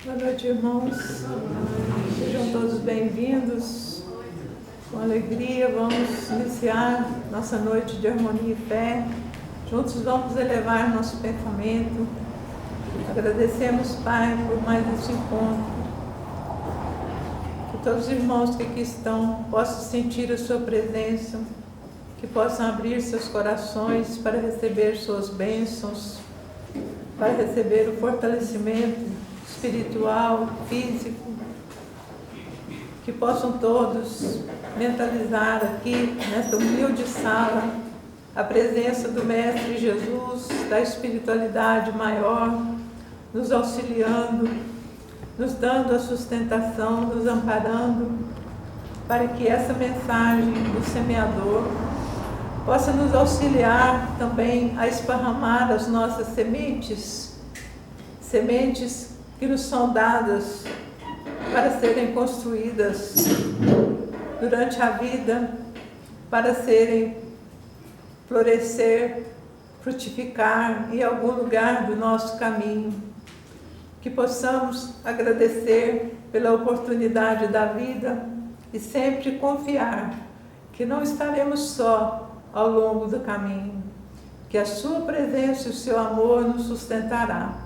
Boa noite, irmãos. Sejam todos bem-vindos. Com alegria, vamos iniciar nossa noite de harmonia e fé. Juntos vamos elevar nosso pensamento. Agradecemos, Pai, por mais esse encontro. Que todos os irmãos que aqui estão possam sentir a sua presença, que possam abrir seus corações para receber suas bênçãos, para receber o fortalecimento espiritual, físico, que possam todos mentalizar aqui, nesta humilde sala, a presença do Mestre Jesus, da espiritualidade maior, nos auxiliando, nos dando a sustentação, nos amparando, para que essa mensagem do semeador possa nos auxiliar também a esparramar as nossas sementes que nos são dadas para serem construídas durante a vida, para serem florescer, frutificar em algum lugar do nosso caminho. Que possamos agradecer pela oportunidade da vida e sempre confiar que não estaremos só ao longo do caminho, que a sua presença e o seu amor nos sustentará.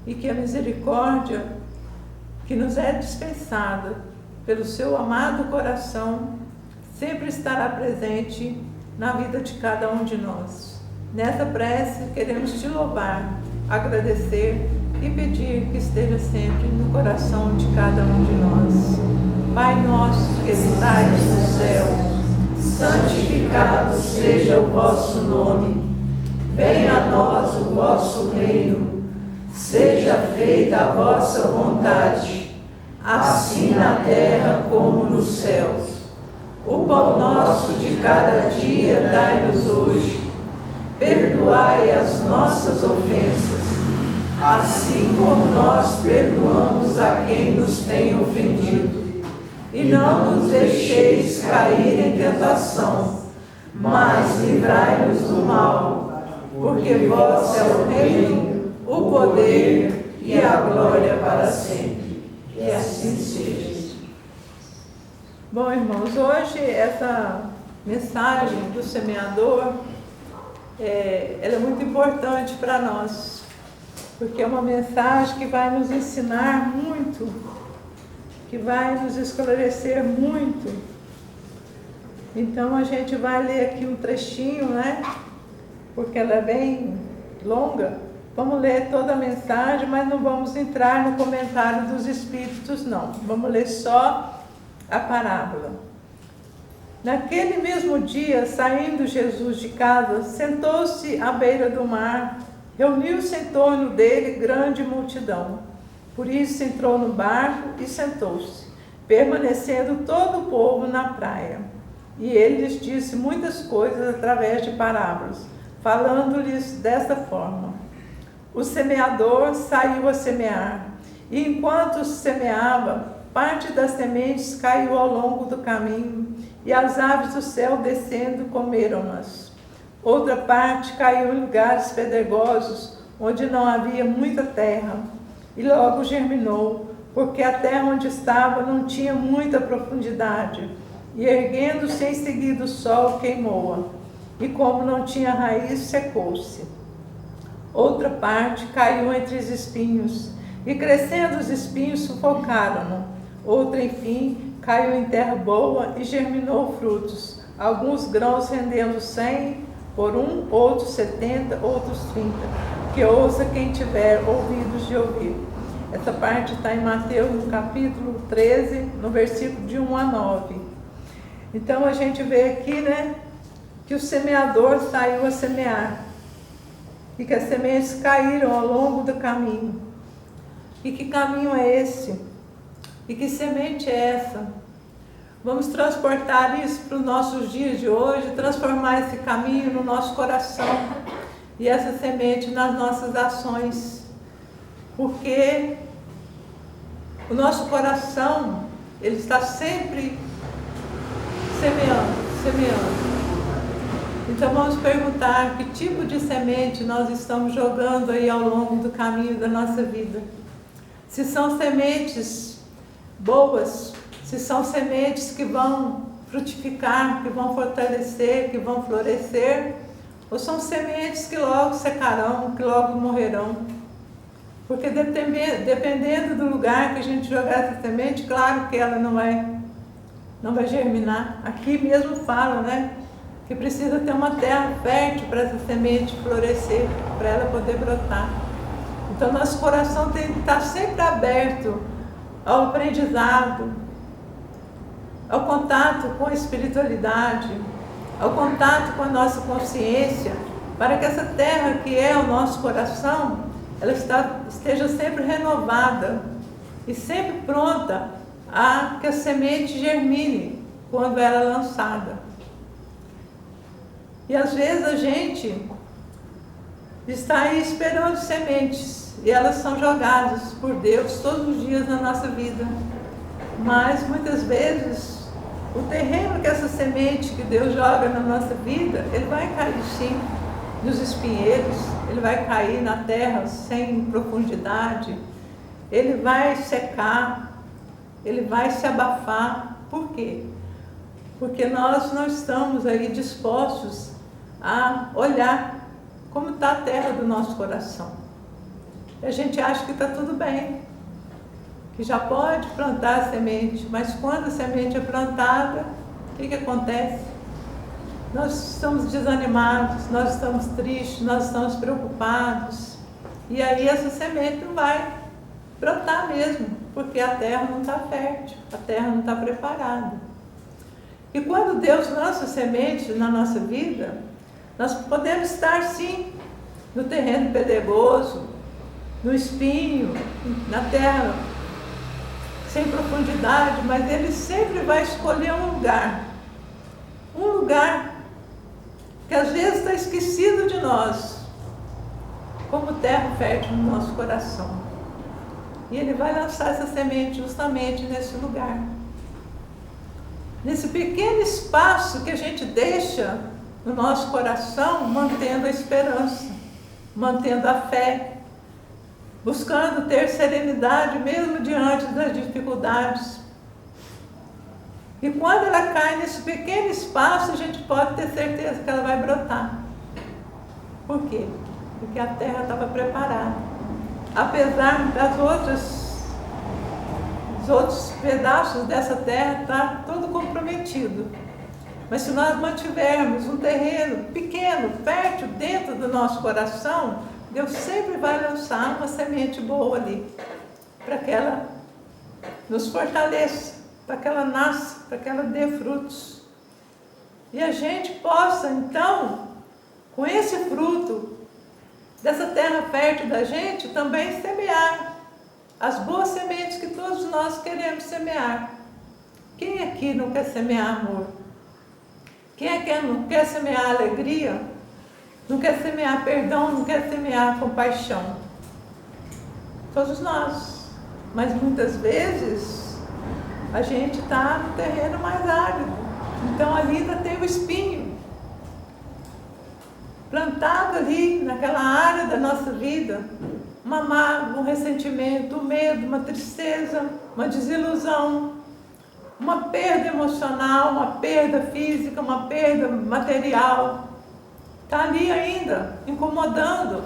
E que a misericórdia que nos é dispensada pelo seu amado coração sempre estará presente na vida de cada um de nós. Nessa prece queremos te louvar, agradecer e pedir que esteja sempre no coração de cada um de nós. Pai nosso que estais no céu, santificado seja o vosso nome. Venha a nós o vosso reino. Seja feita a vossa vontade, assim na terra como nos céus. O pão nosso de cada dia dai-nos hoje. Perdoai as nossas ofensas, assim como nós perdoamos a quem nos tem ofendido. E não nos deixeis cair em tentação, mas livrai-nos do mal, porque vós é o reino, o poder e a glória para sempre. E assim seja. Bom, irmãos, hoje essa mensagem do semeador, ela é muito importante para nós, porque é uma mensagem que vai nos ensinar muito, que vai nos esclarecer muito. Então a gente vai ler aqui um trechinho, né? Porque ela é bem longa. Vamos ler toda a mensagem, mas não vamos entrar no comentário dos Espíritos, não. Vamos ler só a parábola. Naquele mesmo dia, saindo Jesus de casa, sentou-se à beira do mar, reuniu-se em torno dele grande multidão. Por isso entrou no barco e sentou-se, permanecendo todo o povo na praia. E ele lhes disse muitas coisas através de parábolas, falando-lhes desta forma. O semeador saiu a semear, e enquanto semeava, parte das sementes caiu ao longo do caminho, e as aves do céu descendo comeram-nas. Outra parte caiu em lugares pedregosos, onde não havia muita terra, e logo germinou, porque a terra onde estava não tinha muita profundidade, e erguendo-se em seguida o sol queimou-a, e como não tinha raiz, secou-se. Outra parte caiu entre os espinhos, e crescendo os espinhos sufocaram-no. Outra, enfim, caiu em terra boa e germinou frutos, alguns grãos rendendo 100 por um, outros 70, outros 30. Que ouça quem tiver ouvidos de ouvir. Essa parte está em Mateus, no capítulo 13, no versículo de 1 a 9. Então a gente vê aqui, né, que o semeador saiu a semear. E que as sementes caíram ao longo do caminho. E que caminho é esse? E que semente é essa? Vamos transportar isso para os nossos dias de hoje, transformar esse caminho no nosso coração e essa semente nas nossas ações. Porque o nosso coração, ele está sempre semeando. Então vamos perguntar que tipo de semente nós estamos jogando aí ao longo do caminho da nossa vida. se são sementes boas, se são sementes que vão frutificar, que vão fortalecer, que vão florescer, ou são sementes que logo secarão, que logo morrerão. Porque dependendo do lugar que a gente jogar essa semente, claro que ela não vai germinar. Aqui mesmo fala, né, que precisa ter uma terra fértil para essa semente florescer, para ela poder brotar. Então nosso coração tem que estar sempre aberto ao aprendizado, ao contato com a espiritualidade, ao contato com a nossa consciência, para que essa terra que é o nosso coração, ela esteja sempre renovada e sempre pronta a que a semente germine quando ela é lançada. E às vezes a gente está aí esperando sementes e elas são jogadas por Deus todos os dias na nossa vida. Mas muitas vezes o terreno que essa semente que Deus joga na nossa vida, ele vai cair sim nos espinheiros, ele vai cair na terra sem profundidade, ele vai secar, ele vai se abafar. Por quê? Porque nós não estamos aí dispostos a olhar como está a terra do nosso coração. A gente acha que está tudo bem, que já pode plantar a semente, mas quando a semente é plantada, o que acontece? Nós estamos desanimados, nós estamos tristes, nós estamos preocupados, e aí essa semente não vai brotar mesmo, porque a terra não está fértil, a terra não está preparada. E quando Deus lança sementes na nossa vida, nós podemos estar sim no terreno pedregoso, no espinho, na terra sem profundidade, mas Ele sempre vai escolher um lugar que às vezes está esquecido de nós, como terra fértil no nosso coração. E Ele vai lançar essa semente justamente nesse lugar. Nesse pequeno espaço que a gente deixa no nosso coração, mantendo a esperança, mantendo a fé, buscando ter serenidade mesmo diante das dificuldades. E quando ela cai nesse pequeno espaço, a gente pode ter certeza que ela vai brotar. Por quê? Porque a terra estava preparada. Apesar dos outros pedaços dessa terra estar todo comprometido. Mas se nós mantivermos um terreno pequeno, fértil, dentro do nosso coração, Deus sempre vai lançar uma semente boa ali, para que ela nos fortaleça, para que ela nasça, para que ela dê frutos. E a gente possa, então, com esse fruto dessa terra fértil da gente, também semear as boas sementes que todos nós queremos semear. Quem aqui não quer semear amor? Quem é que não quer semear alegria? Não quer semear perdão? Não quer semear compaixão? Todos nós. Mas muitas vezes a gente está no terreno mais árido. Então ali ainda tem o espinho plantado ali naquela área da nossa vida. Uma mágoa, um ressentimento, um medo, uma tristeza, uma desilusão, uma perda emocional, uma perda física, uma perda material. Está ali ainda, incomodando,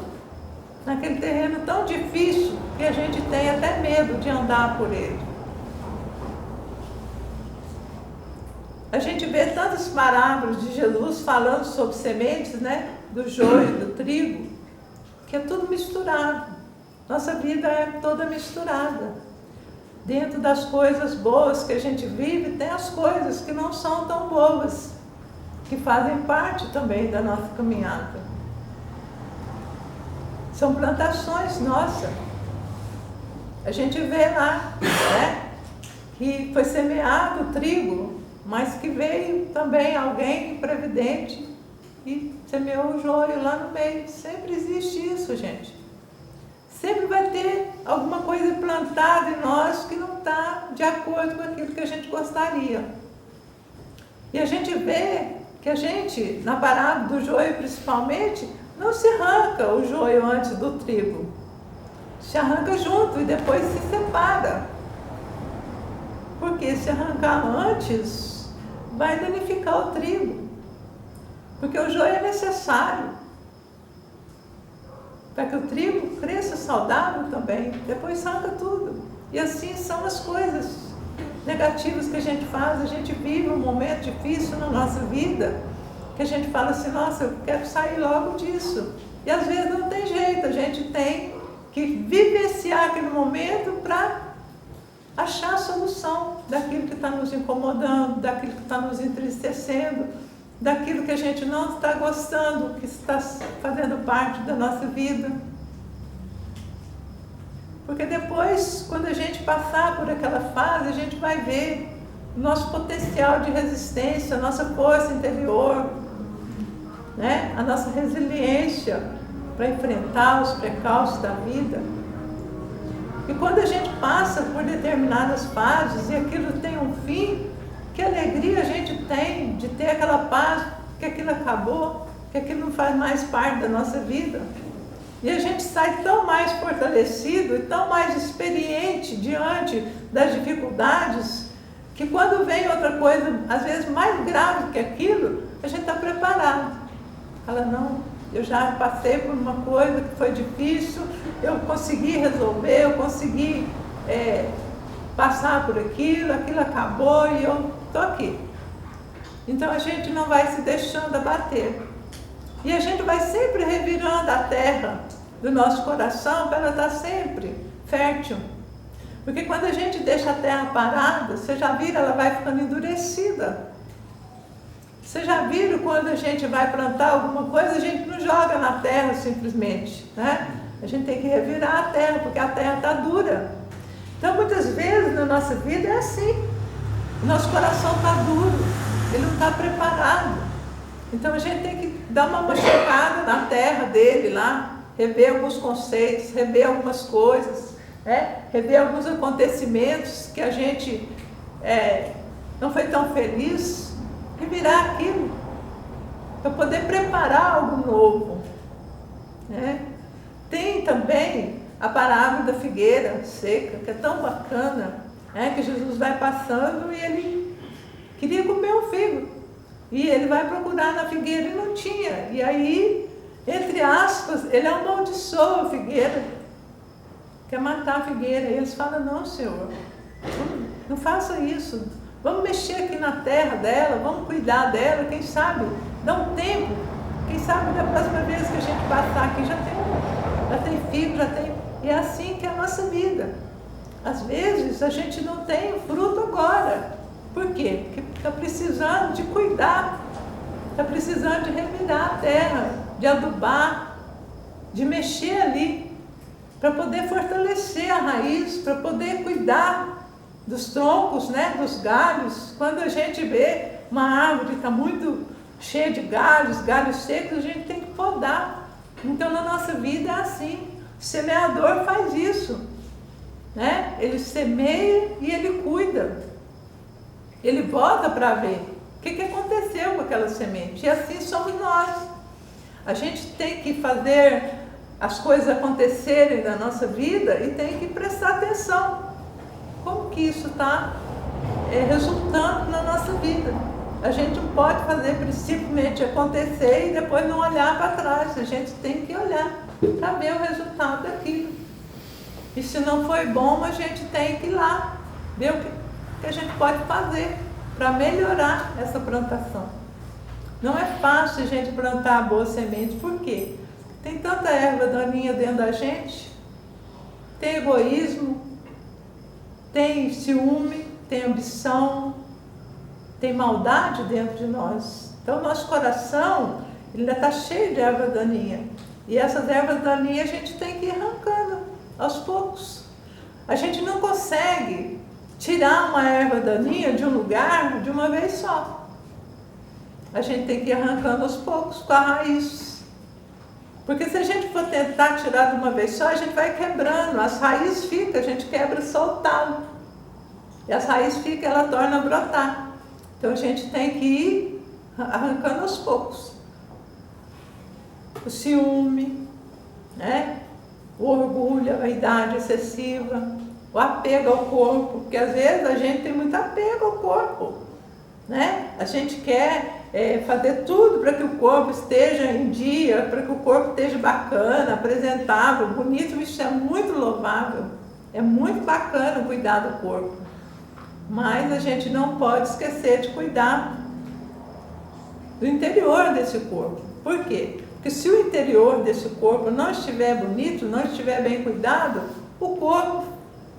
naquele terreno tão difícil que a gente tem até medo de andar por ele. A gente vê tantas parábolas de Jesus falando sobre sementes, né? Do joio, do trigo, que é tudo misturado. Nossa vida é toda misturada. Dentro das coisas boas que a gente vive, tem as coisas que não são tão boas, que fazem parte também da nossa caminhada. São plantações nossas. A gente vê lá, né, que foi semeado o trigo, mas que veio também alguém imprevidente e semeou o joio lá no meio. Sempre existe isso, gente. Sempre vai ter alguma coisa plantada em nós que não está de acordo com aquilo que a gente gostaria. E a gente vê que a gente, na parábola do joio principalmente, não se arranca o joio antes do trigo. se arranca junto e depois se separa. Porque se arrancar antes, vai danificar o trigo. Porque o joio é necessário para que o trigo cresça saudável também. Depois arranca tudo. E assim são as coisas negativas que a gente faz. A gente vive um momento difícil na nossa vida, que a gente fala assim, nossa, eu quero sair logo disso. E às vezes não tem jeito, a gente tem que vivenciar aquele momento para achar a solução daquilo que está nos incomodando, daquilo que está nos entristecendo, daquilo que a gente não está gostando, que está fazendo parte da nossa vida. Porque depois, quando a gente passar por aquela fase, a gente vai ver o nosso potencial de resistência, a nossa força interior, né? A nossa resiliência para enfrentar os precalços da vida. E quando a gente passa por determinadas fases e aquilo tem um fim, que alegria a gente tem de ter aquela paz, que aquilo acabou, que aquilo não faz mais parte da nossa vida. E a gente sai tão mais fortalecido e tão mais experiente diante das dificuldades, que quando vem outra coisa, às vezes mais grave que aquilo, a gente está preparado. Fala, não, eu já passei por uma coisa que foi difícil, eu consegui resolver, eu consegui passar por aquilo, aquilo acabou e eu estou aqui. Então a gente não vai se deixando abater. E a gente vai sempre revirando a terra do nosso coração para ela estar sempre fértil. Porque quando a gente deixa a terra parada, você já vira, ela vai ficando endurecida. Você já viram quando a gente vai plantar alguma coisa, a gente não joga na terra simplesmente, né? A gente tem que revirar a terra, porque a terra está dura. Então muitas vezes na nossa vida é assim. O nosso coração está duro, ele não está preparado. Então a gente tem que dar uma machucada na terra dele lá, rever alguns conceitos, rever algumas coisas, né? Rever alguns acontecimentos que a gente não foi tão feliz, e virar aquilo, para poder preparar algo novo, né? Tem também a parábola da figueira seca, que é tão bacana, né? Que Jesus vai passando e ele queria comer um figo. E ele vai procurar na figueira e não tinha. E aí, entre aspas, ele amaldiçoa a figueira. Quer matar a figueira. E eles falam, não, Senhor, não faça isso. Vamos mexer aqui na terra dela, vamos cuidar dela, quem sabe, dá um tempo. Quem sabe da próxima vez que a gente passar aqui já tem figo, já tem... E é assim que é a nossa vida. Às vezes a gente não tem o fruto agora. Por quê? Porque está precisando de cuidar, está precisando de revirar a terra, de adubar, de mexer ali, para poder fortalecer a raiz, para poder cuidar dos troncos, né, dos galhos. Quando a gente vê uma árvore que está muito cheia de galhos secos, a gente tem que podar. Então na nossa vida é assim, o semeador faz isso, né? Ele semeia e ele cuida. Ele volta para ver o que aconteceu com aquela semente. E assim somos nós. A gente tem que fazer as coisas acontecerem na nossa vida e tem que prestar atenção. Como que isso está resultando na nossa vida? A gente não pode fazer simplesmente acontecer e depois não olhar para trás. A gente tem que olhar para ver o resultado daquilo. E se não foi bom, a gente tem que ir lá ver o que a gente pode fazer para melhorar essa plantação. Não é fácil a gente plantar boas sementes. Por quê? Tem tanta erva daninha dentro da gente, tem egoísmo, tem ciúme, tem ambição, tem maldade dentro de nós. Então nosso coração ele ainda está cheio de erva daninha. E essas ervas daninhas a gente tem que ir arrancando aos poucos. A gente não consegue tirar uma erva daninha de um lugar de uma vez só. A gente tem que ir arrancando aos poucos com a raiz. Porque se a gente for tentar tirar de uma vez só, a gente vai quebrando. As raízes ficam, a gente quebra soltá-lo. E as raízes ficam, ela torna a brotar. Então a gente tem que ir arrancando aos poucos. O ciúme, né? o orgulho, a vaidade excessiva, o apego ao corpo, porque às vezes a gente tem muito apego ao corpo, né? A gente quer fazer tudo para que o corpo esteja em dia, para que o corpo esteja bacana, apresentável, bonito. Isso é muito louvável, é muito bacana cuidar do corpo, mas a gente não pode esquecer de cuidar do interior desse corpo. Por quê? Porque se o interior desse corpo não estiver bonito, não estiver bem cuidado, o corpo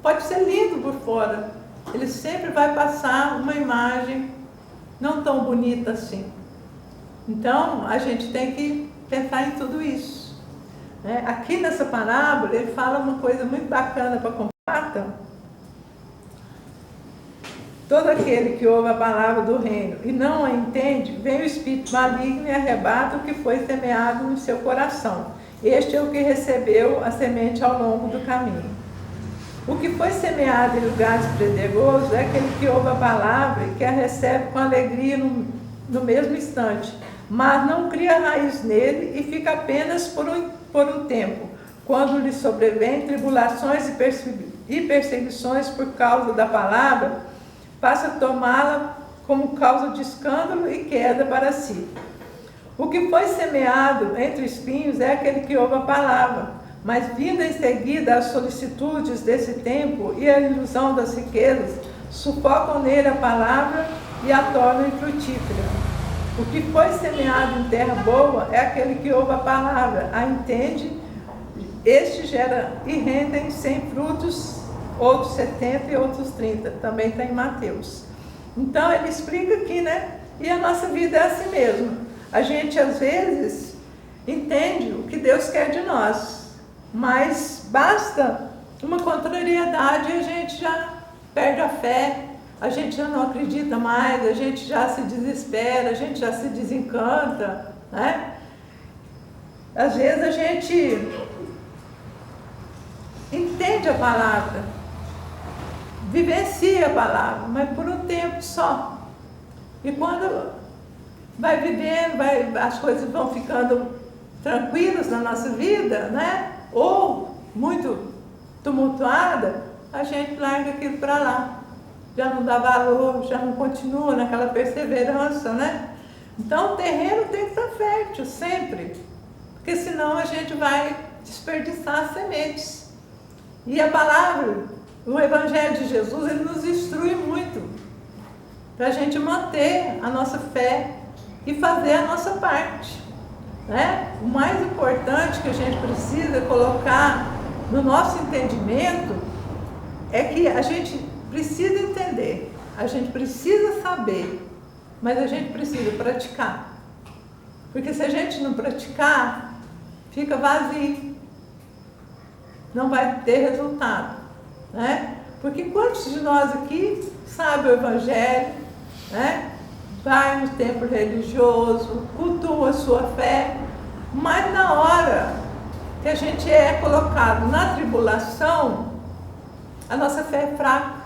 pode ser lindo por fora, ele sempre vai passar uma imagem não tão bonita assim. Então, a gente tem que pensar em tudo isso, né? Aqui nessa parábola, ele fala uma coisa muito bacana para comparar. Todo aquele que ouve a palavra do reino e não a entende, vem o espírito maligno e arrebata o que foi semeado no seu coração. Este é o que recebeu a semente ao longo do caminho. O que foi semeado em lugares pedregosos é aquele que ouve a palavra e que a recebe com alegria no mesmo instante, mas não cria raiz nele e fica apenas por um tempo, quando lhe sobrevêm tribulações e perseguições por causa da palavra, passa a tomá-la como causa de escândalo e queda para si. O que foi semeado entre espinhos é aquele que ouve a palavra, mas vindo em seguida as solicitudes desse tempo e a ilusão das riquezas, sufocam nele a palavra e a tornam infrutífera. O que foi semeado em terra boa é aquele que ouve a palavra, a entende, este gera e rendem 100 frutos, outros 70 e outros 30, também está em Mateus. Então ele explica aqui, né? E a nossa vida é assim mesmo. A gente às vezes entende o que Deus quer de nós, mas basta uma contrariedade e a gente já perde a fé, a gente já não acredita mais, a gente já se desespera, a gente já se desencanta, né? Às vezes a gente entende a palavra, vivencia a palavra, mas por um tempo só. E quando vai vivendo, as coisas vão ficando tranquilas na nossa vida, né? Ou muito tumultuada, a gente larga aquilo para lá. Já não dá valor, já não continua naquela perseverança, né? Então o terreno tem que estar fértil sempre, porque senão a gente vai desperdiçar as sementes. E a palavra, o Evangelho de Jesus, ele nos instrui muito para a gente manter a nossa fé e fazer a nossa parte, né? O mais importante que a gente precisa colocar no nosso entendimento é que a gente precisa entender, a gente precisa saber, mas a gente precisa praticar. Porque se a gente não praticar, fica vazio, não vai ter resultado, né? Porque quantos de nós aqui sabem o Evangelho, né? Vai no templo religioso, cultua a sua fé, mas na hora que a gente é colocado na tribulação, a nossa fé é fraca,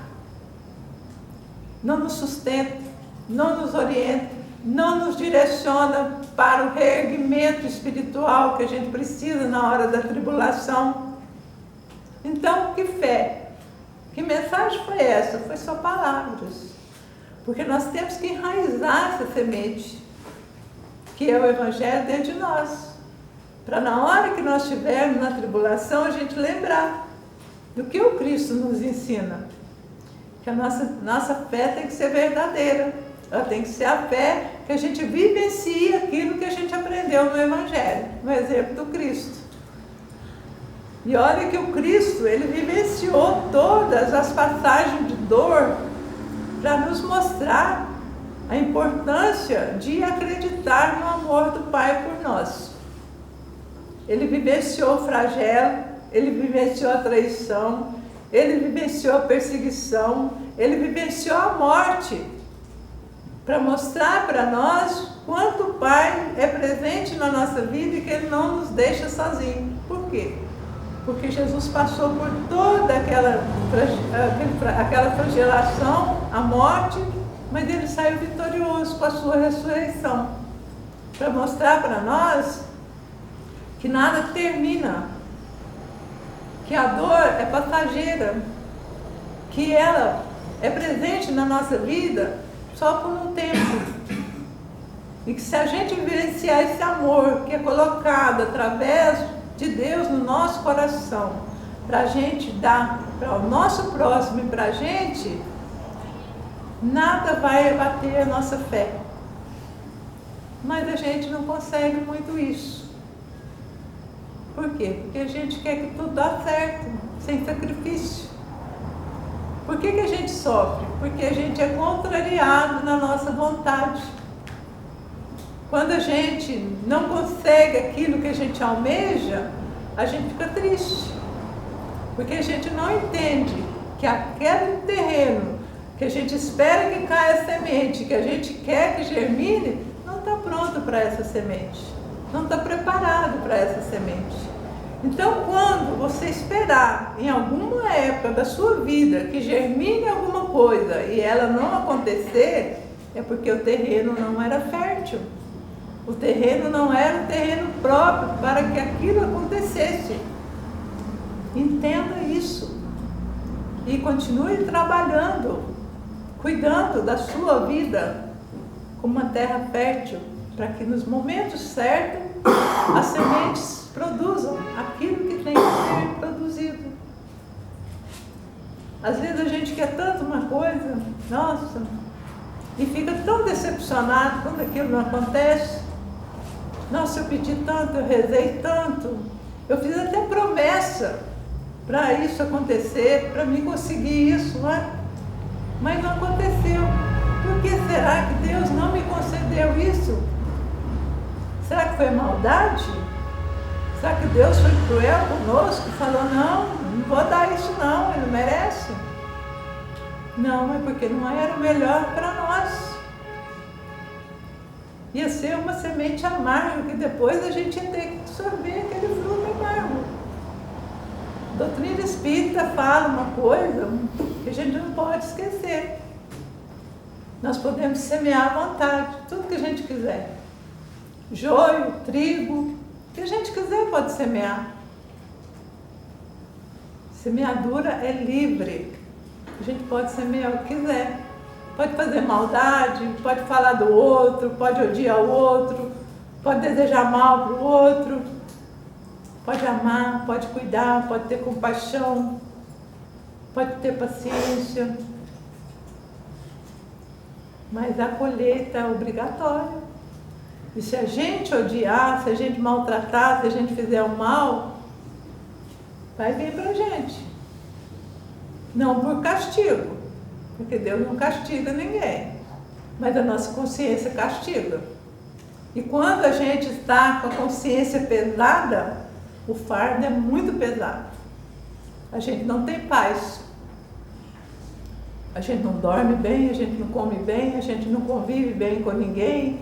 não nos sustenta, não nos orienta, não nos direciona para o reerguimento espiritual que a gente precisa na hora da tribulação. Então, que fé? Que mensagem foi essa? Foi só palavras. Porque nós temos que enraizar essa semente, que é o Evangelho dentro de nós. Para na hora que nós estivermos na tribulação, a gente lembrar do que o Cristo nos ensina. Que a nossa fé tem que ser verdadeira. Ela tem que ser a fé que a gente vivencia aquilo que a gente aprendeu no Evangelho, no exemplo do Cristo. E olha que o Cristo, ele vivenciou todas as passagens de dor para nos mostrar a importância de acreditar no amor do Pai por nós. Ele vivenciou o flagelo, ele vivenciou a traição, ele vivenciou a perseguição, ele vivenciou a morte, para mostrar para nós quanto o Pai é presente na nossa vida e que Ele não nos deixa sozinhos. Por quê? Porque Jesus passou por toda aquela flagelação, a morte, mas Ele saiu vitorioso com a sua ressurreição, para mostrar para nós que nada termina, que a dor é passageira, que ela é presente na nossa vida só por um tempo. E que se a gente vivenciar esse amor que é colocado através de Deus no nosso coração, para a gente dar para o nosso próximo e para a gente, nada vai abater a nossa fé. Mas a gente não consegue muito isso. Por quê? Porque a gente quer que tudo dá certo, sem sacrifício. Por que a gente sofre? Porque a gente é contrariado na nossa vontade. Quando a gente não consegue aquilo que a gente almeja, a gente fica triste. Porque a gente não entende que aquele terreno que a gente espera que caia a semente, que a gente quer que germine, não está pronto para essa semente. Não está preparado para essa semente. Então, quando você esperar em alguma época da sua vida que germine alguma coisa e ela não acontecer, é porque o terreno não era fértil. O terreno não era um terreno próprio para que aquilo acontecesse. Entenda isso. E continue trabalhando, cuidando da sua vida como uma terra fértil, para que nos momentos certos as sementes produzam aquilo que tem que ser produzido. Às vezes a gente quer tanto uma coisa, nossa, e fica tão decepcionado quando aquilo não acontece. Nossa, eu pedi tanto, eu rezei tanto, eu fiz até promessa para isso acontecer, para mim conseguir isso, não é? Mas não aconteceu. Por que será que Deus não me concedeu isso? Será que foi maldade? Será que Deus foi cruel conosco? Falou, não vou dar isso não, ele não merece. Não, é porque não era o melhor para nós. Ia ser uma semente amarga, que depois a gente ia ter que absorver aquele fruto amargo. A doutrina espírita fala uma coisa que a gente não pode esquecer. Nós podemos semear à vontade, tudo que a gente quiser. Joio, trigo, o que a gente quiser pode semear. Semeadura é livre. A gente pode semear o que quiser. Pode fazer maldade, pode falar do outro, pode odiar o outro, pode desejar mal para o outro, pode amar, pode cuidar, pode ter compaixão, pode ter paciência. Mas a colheita é obrigatória. E se a gente odiar, se a gente maltratar, se a gente fizer o mal, vai vir para a gente. Não por castigo. Porque Deus não castiga ninguém, mas a nossa consciência castiga. E quando a gente está com a consciência pesada, o fardo é muito pesado. A gente não tem paz. A gente não dorme bem, a gente não come bem, a gente não convive bem com ninguém.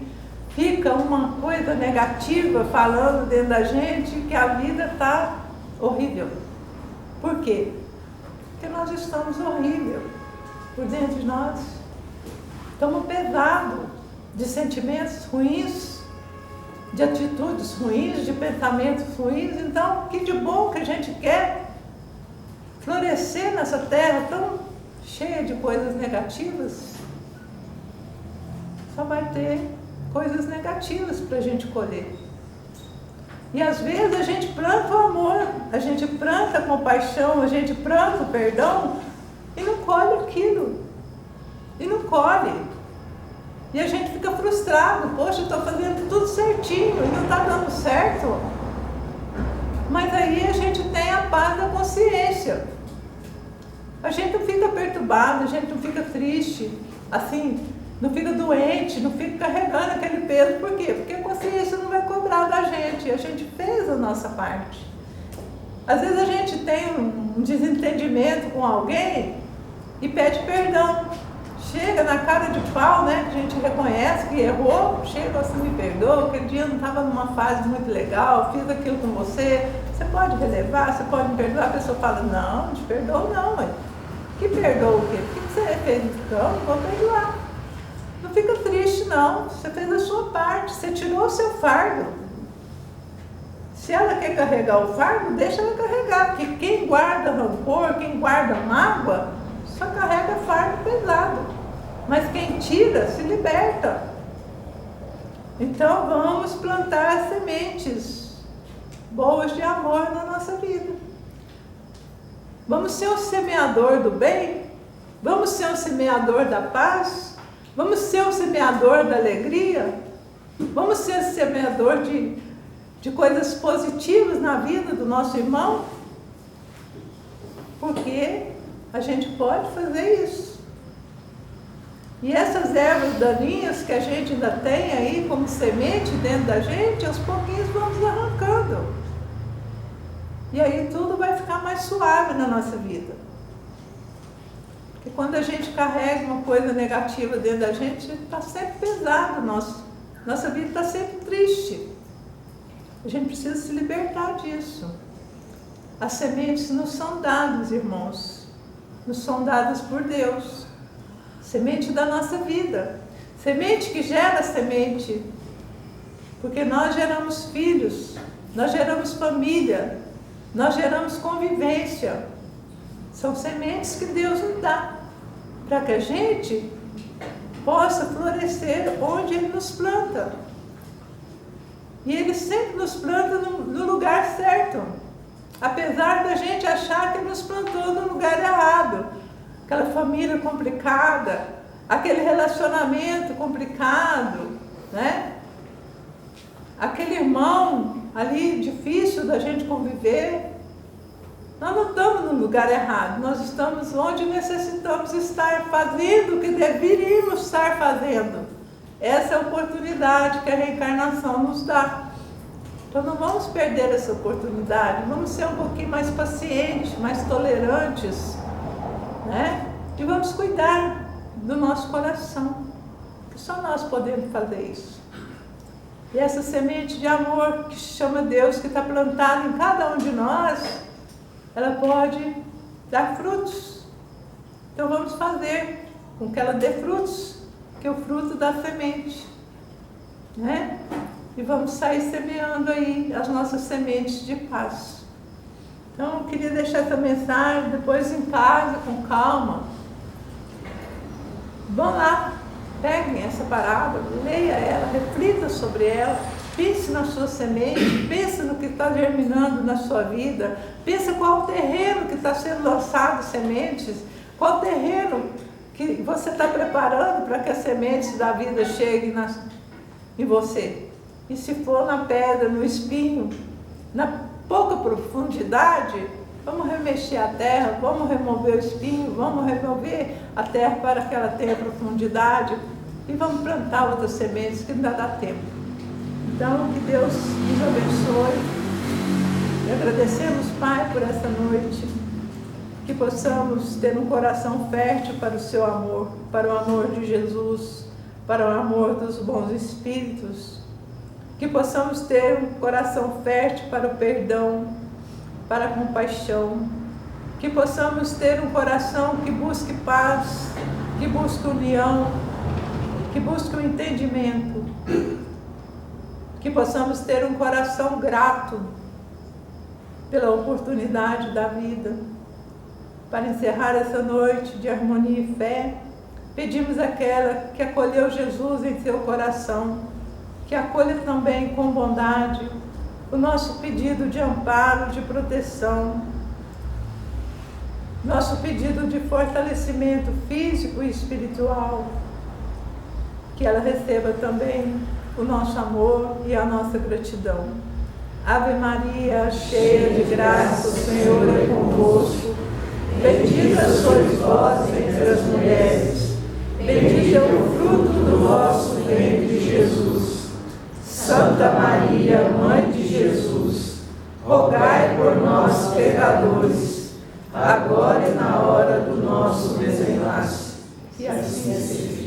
Fica uma coisa negativa falando dentro da gente que a vida está horrível. Por quê? Porque nós estamos horríveis. Por dentro de nós, estamos pesados de sentimentos ruins, de atitudes ruins, de pensamentos ruins. Então, que de bom que a gente quer florescer nessa terra tão cheia de coisas negativas, só vai ter coisas negativas para a gente colher. E às vezes a gente planta o amor, a gente planta a compaixão, a gente planta o perdão, e não colhe aquilo. E não colhe. E a gente fica frustrado. Poxa, eu estou fazendo tudo certinho e não está dando certo. Mas aí a gente tem a paz da consciência. A gente não fica perturbado, a gente não fica triste, assim, não fica doente, não fica carregando aquele peso. Por quê? Porque a consciência não vai cobrar da gente. A gente fez a nossa parte. Às vezes a gente tem um desentendimento com alguém e pede perdão. Chega na cara de pau, né? Que a gente reconhece que errou, chega assim, me perdoa, aquele dia eu não estava numa fase muito legal, fiz aquilo com você, você pode relevar, você pode me perdoar? A pessoa fala, não, não te perdoo não, mãe. Que perdoa o quê? Por que você fez isso? Não vou perdoar. Não fica triste não, você fez a sua parte, você tirou o seu fardo. Se ela quer carregar o fardo, deixa ela carregar, porque quem guarda rancor, quem guarda mágoa, só carrega fardo pesado. Mas quem tira, se liberta. Então vamos plantar sementes boas de amor na nossa vida. Vamos ser um semeador do bem? Vamos ser um semeador da paz? Vamos ser um semeador da alegria? Vamos ser um semeador de coisas positivas na vida do nosso irmão? Porque a gente pode fazer isso. E essas ervas daninhas que a gente ainda tem aí como semente dentro da gente, aos pouquinhos vamos arrancando. E aí tudo vai ficar mais suave na nossa vida. Porque quando a gente carrega uma coisa negativa dentro da gente, está sempre pesado, nossa vida está sempre triste. A gente precisa se libertar disso. As sementes nos são dadas, irmãos. Nos são dadas por Deus. Semente da nossa vida. Semente que gera semente. Porque nós geramos filhos, nós geramos família, nós geramos convivência. São sementes que Deus nos dá. Para que a gente possa florescer onde Ele nos planta. E Ele sempre nos planta no lugar certo. Apesar da gente achar que nos plantou no lugar errado. Aquela família complicada, aquele relacionamento complicado, né? Aquele irmão ali difícil da gente conviver. Nós não estamos no lugar errado, nós estamos onde necessitamos estar fazendo o que deveríamos estar fazendo. Essa é a oportunidade que a reencarnação nos dá. Então não vamos perder essa oportunidade, vamos ser um pouquinho mais pacientes, mais tolerantes, né? E vamos cuidar do nosso coração, que só nós podemos fazer isso. E essa semente de amor que se chama Deus, que está plantada em cada um de nós, ela pode dar frutos. Então vamos fazer com que ela dê frutos, que é o fruto da semente, né? E vamos sair semeando aí as nossas sementes de paz. Então eu queria deixar essa mensagem, depois em casa, com calma. Vão lá, peguem essa parábola, leia ela, reflita sobre ela, pense na sua semente, pense no que está germinando na sua vida, pense qual o terreno que está sendo lançado sementes, qual o terreno que você está preparando para que as sementes da vida cheguem em você. E se for na pedra, no espinho, na pouca profundidade, vamos remexer a terra, vamos remover o espinho, vamos remover a terra para que ela tenha profundidade e vamos plantar outras sementes que ainda dá tempo. Então, que Deus nos abençoe. E agradecemos, Pai, por essa noite, que possamos ter um coração fértil para o seu amor, para o amor de Jesus, para o amor dos bons espíritos, que possamos ter um coração fértil para o perdão, para a compaixão, que possamos ter um coração que busque paz, que busque união, que busque o entendimento, que possamos ter um coração grato pela oportunidade da vida. Para encerrar essa noite de harmonia e fé, pedimos àquela que acolheu Jesus em seu coração, que acolha também com bondade o nosso pedido de amparo, de proteção, nosso pedido de fortalecimento físico e espiritual, que ela receba também o nosso amor e a nossa gratidão. Ave Maria, cheia de graça, o Senhor é convosco. Bendita sois vós entre as mulheres, bendito é o fruto do vosso ventre, Jesus. Santa Maria, Mãe de Jesus, rogai por nós, pecadores, agora e na hora do nosso desenlace. Que assim seja.